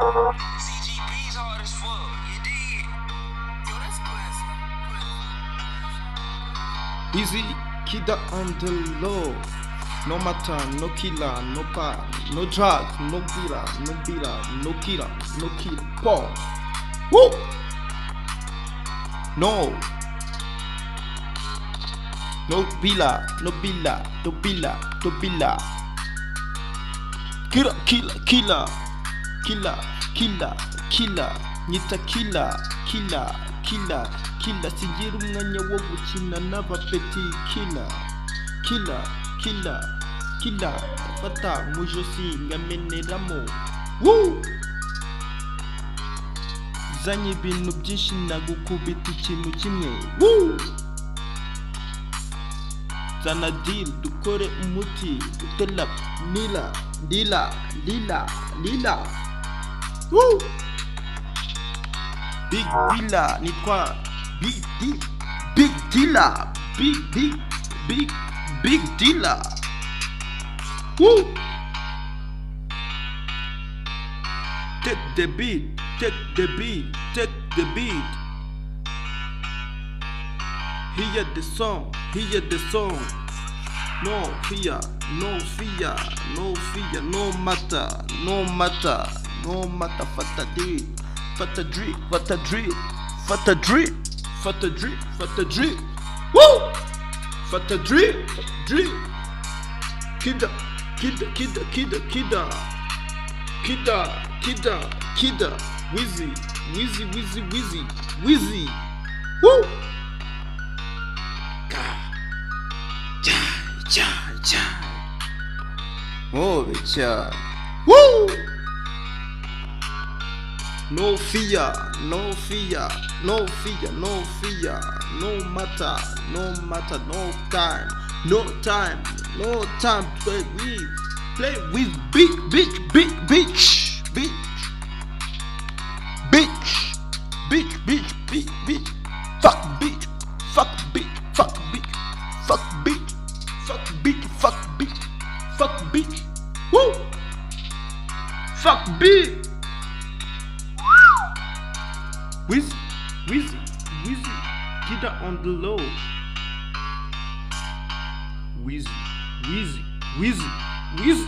CGP's hard as fuck, you dig? Yo, that's classic. Easy, kidda on the low. No matter, no killer, no bar, no drugs, no beater, no beater, no killer, no killer. Paul. Woo! No. No bila, no bila, no bila, no bila. Killer, killer, killer, killer, killer, killer. Nyita killer, killer, killer, killer. Sigira umwanya wo gukina n'abapeti killer, killer, killer, killer. Fata mu josi ngameneramo. Woo! Zanye ibintu byinshi nagukubita ikintu kimwe. Woo! Zana deal dukore umuti dutela nila lila lila lila. Woo! Big dealer nitwa big dealer, big dealer. Woo! Take the beat, take the beat, take the beat. Hear the song, hear the song. No fear, no fear, no fear, no matter, no matter, no matter. Fata drip, fata drip, fata drip, fata drip, fata drip, fata drip. Woo! Fata drip, drip. Kidda, kidda, kidda, kidda, kidda, kidda, kidda, kidda. Wheezy, wheezy, wheezy, wheezy, wheezy. Woo! Oh, child. Woo! No fear, no fear, no fear, no fear, no matter, no matter, no time, no time, no time to play with bitch, bitch, bitch, bitch, bitch, bitch, bitch, bitch, bitch, bitch, fuck bitch, fuck bitch, fuck bitch, fuck bitch, fuck bitch, fuck bitch, fuck bitch. Woo! Fuck bitch. Wheezy, wheezy, wheezy, get her on the low. Wheezy, wheezy, wheezy, wheezy.